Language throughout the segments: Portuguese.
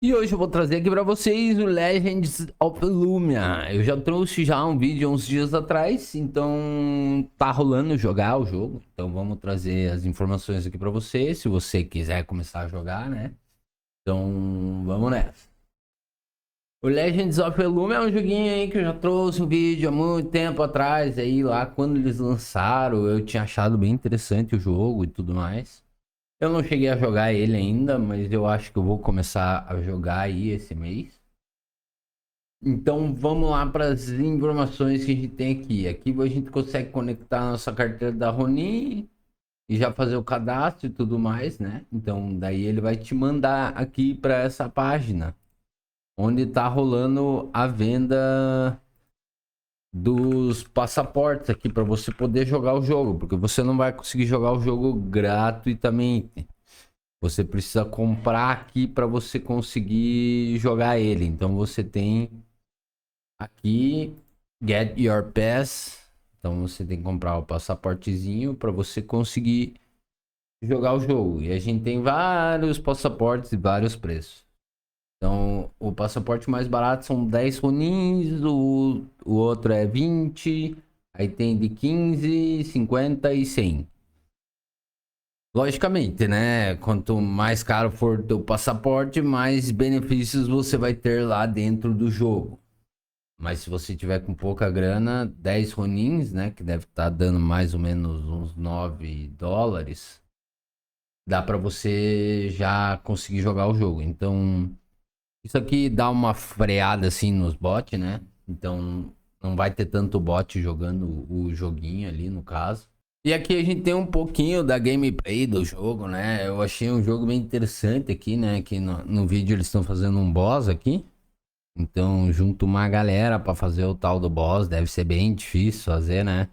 E hoje eu vou trazer aqui para vocês o Legends of Lumia. Eu já trouxe um vídeo uns dias atrás, então tá rolando jogar o jogo. Então vamos trazer as informações aqui para você, se você quiser começar a jogar, né? Então vamos nessa. O Legends of Lumia é um joguinho aí que eu já trouxe um vídeo há muito tempo atrás, aí lá quando eles lançaram, eu tinha achado bem interessante o jogo e tudo mais. Eu não cheguei a jogar ele ainda, mas eu acho que eu vou começar a jogar aí esse mês. Então vamos lá para as informações que a gente tem aqui. Aqui a gente consegue conectar a nossa carteira da Ronin e já fazer o cadastro e tudo mais, né? Então daí ele vai te mandar aqui para essa página onde está rolando a venda dos passaportes aqui para você poder jogar o jogo, porque você não vai conseguir jogar o jogo gratuitamente. Você precisa comprar aqui para você conseguir jogar ele. Então você tem aqui Get Your Pass. Então você tem que comprar o passaportezinho para você conseguir jogar o jogo. E a gente tem vários passaportes e vários preços. Então o passaporte mais barato são 10 ronins, o outro é 20. Aí tem de 15, 50 e 100. Logicamente, né? Quanto mais caro for o teu passaporte, mais benefícios você vai ter lá dentro do jogo. Mas se você tiver com pouca grana, 10 ronins, né? Que deve estar dando mais ou menos uns $9. Dá para você já conseguir jogar o jogo. Então, isso aqui dá uma freada assim nos bots, né? Então, não vai ter tanto bot jogando o joguinho ali, no caso. E aqui a gente tem um pouquinho da gameplay do jogo, né? Eu achei um jogo bem interessante aqui, né? Aqui no vídeo eles estão fazendo um boss aqui. Então, junto uma galera pra fazer o tal do boss. Deve ser bem difícil fazer, né?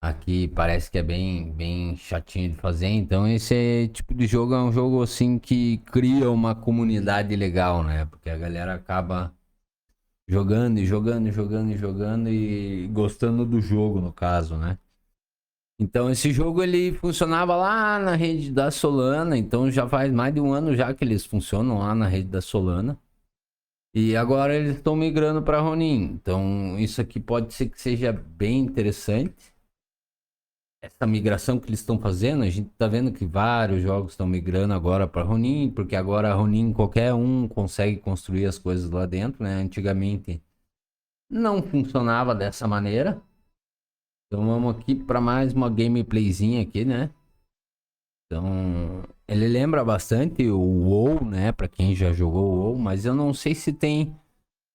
Aqui parece que é bem chatinho de fazer. Então, esse tipo de jogo é um jogo assim que cria uma comunidade legal, né? Porque a galera acaba jogando e jogando e jogando e jogando e gostando do jogo, no caso, né? Então esse jogo ele funcionava lá na rede da Solana, então já faz mais de um ano já que eles funcionam lá na rede da Solana. E agora eles estão migrando para Ronin. Então isso aqui pode ser que seja bem interessante. Essa migração que eles estão fazendo, a gente está vendo que vários jogos estão migrando agora para Ronin, porque agora a Ronin qualquer um consegue construir as coisas lá dentro, né? Antigamente não funcionava dessa maneira. Então vamos aqui para mais uma gameplayzinha aqui, né? Então, ele lembra bastante o WoW, né? Pra quem já jogou o WoW, mas eu não sei se tem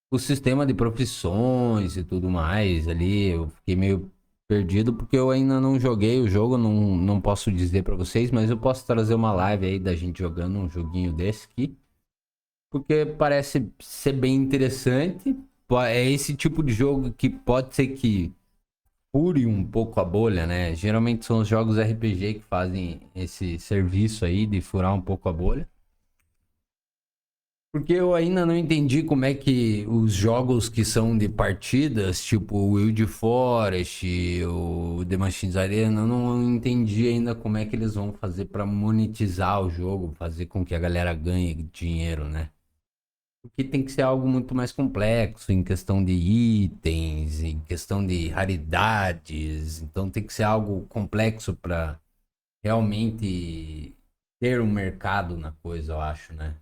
o sistema de profissões e tudo mais ali. Eu fiquei meio perdido porque eu ainda não joguei o jogo, não posso dizer pra vocês, mas eu posso trazer uma live aí da gente jogando um joguinho desse aqui, porque parece ser bem interessante. É esse tipo de jogo que pode ser que fure um pouco a bolha, né? Geralmente são os jogos RPG que fazem esse serviço aí de furar um pouco a bolha. Porque eu ainda não entendi como é que os jogos que são de partidas, tipo o Wild Forest, o The Machines Arena, eu não entendi ainda como é que eles vão fazer para monetizar o jogo, fazer com que a galera ganhe dinheiro, né? Porque tem que ser algo muito mais complexo em questão de itens, em questão de raridades. Então tem que ser algo complexo para realmente ter um mercado na coisa, eu acho, né?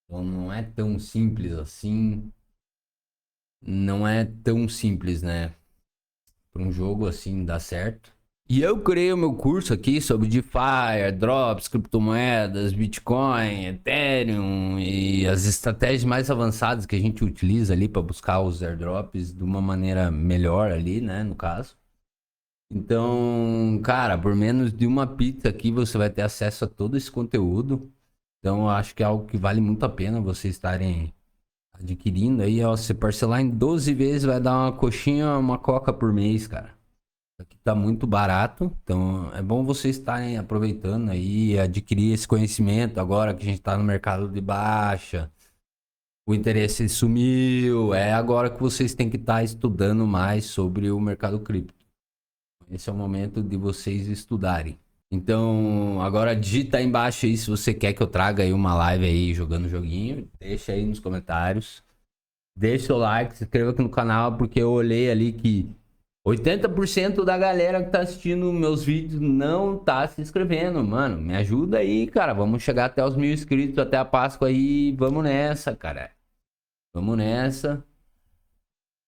Então não é tão simples assim. Não é tão simples, né? Para um jogo assim dar certo. E eu criei o meu curso aqui sobre DeFi, airdrops, criptomoedas, Bitcoin, Ethereum e as estratégias mais avançadas que a gente utiliza ali para buscar os airdrops de uma maneira melhor ali, né, no caso. Então, cara, por menos de uma pizza aqui você vai ter acesso a todo esse conteúdo. Então, eu acho que é algo que vale muito a pena vocês estarem adquirindo aí, ó. Se parcelar em 12 vezes vai dar uma coxinha, uma coca por mês, cara. Aqui tá muito barato, então é bom vocês estarem aproveitando aí, adquirir esse conhecimento agora que a gente tá no mercado de baixa, o interesse sumiu, é agora que vocês têm que estar estudando mais sobre o mercado cripto. Esse é o momento de vocês estudarem. Então, agora digita aí embaixo aí se você quer que eu traga aí uma live aí jogando joguinho. Deixa aí nos comentários. Deixa seu like, se inscreva aqui no canal, porque eu olhei ali que 80% da galera que tá assistindo meus vídeos não tá se inscrevendo, mano. Me ajuda aí, cara. Vamos chegar até os 1.000 inscritos, até a Páscoa aí. Vamos nessa, cara. Vamos nessa.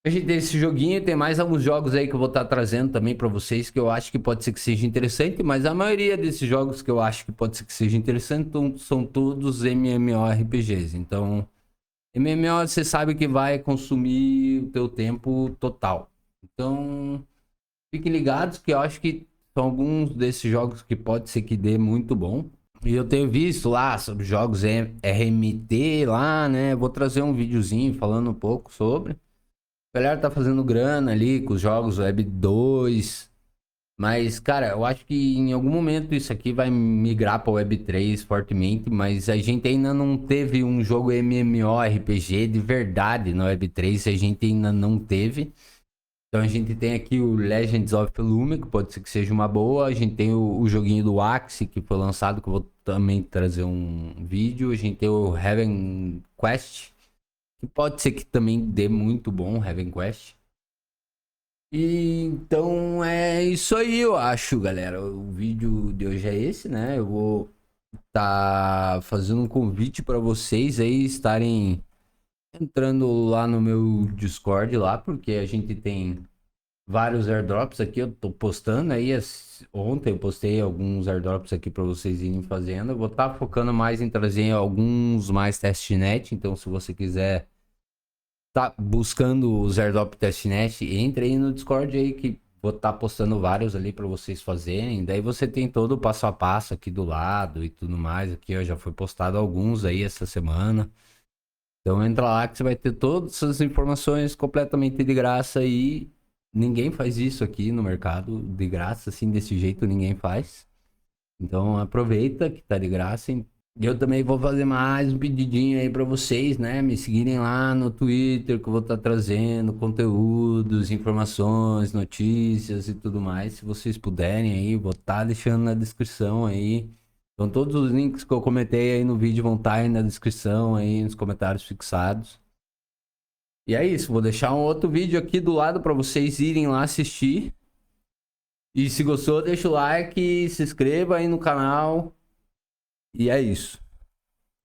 A gente tem esse joguinho, tem mais alguns jogos aí que eu vou estar trazendo também pra vocês, que eu acho que pode ser que seja interessante, mas a maioria desses jogos que eu acho que pode ser que seja interessante são todos MMORPGs. Então, MMO você sabe que vai consumir o teu tempo total. Então, fiquem ligados que eu acho que são alguns desses jogos que pode ser que dê muito bom. E eu tenho visto lá sobre jogos RMT lá, né? Vou trazer um videozinho falando um pouco sobre. A galera tá fazendo grana ali com os jogos Web 2. Mas, cara, eu acho que em algum momento isso aqui vai migrar para Web 3 fortemente. Mas a gente ainda não teve um jogo MMORPG de verdade na Web 3. A gente ainda não teve. Então a gente tem aqui o Legends of Lume, que pode ser que seja uma boa. A gente tem o joguinho do Axie, que foi lançado, que eu vou também trazer um vídeo. A gente tem o Heaven Quest, que pode ser que também dê muito bom, Heaven Quest. E então é isso aí, eu acho, galera. O vídeo de hoje é esse, né? Eu vou tá fazendo um convite para vocês aí estarem entrando lá no meu Discord lá, porque a gente tem vários airdrops aqui, eu tô postando aí. Ontem eu postei alguns airdrops aqui para vocês irem fazendo. Eu vou estar focando mais em trazer alguns mais testnet, então se você quiser tá buscando os airdrop testnet, entre aí no Discord aí que vou estar postando vários ali para vocês fazerem. Daí você tem todo o passo a passo aqui do lado e tudo mais. Aqui ó, já foi postado alguns aí essa semana. Então entra lá que você vai ter todas essas informações completamente de graça e ninguém faz isso aqui no mercado de graça, assim, desse jeito ninguém faz. Então aproveita que tá de graça. Eu também vou fazer mais um pedidinho aí pra vocês, né? Me seguirem lá no Twitter, que eu vou estar trazendo conteúdos, informações, notícias e tudo mais. Se vocês puderem aí, vou estar deixando na descrição aí. Então todos os links que eu comentei aí no vídeo vão estar aí na descrição, aí nos comentários fixados. E é isso, vou deixar um outro vídeo aqui do lado para vocês irem lá assistir. E se gostou, deixa o like, se inscreva aí no canal. E é isso.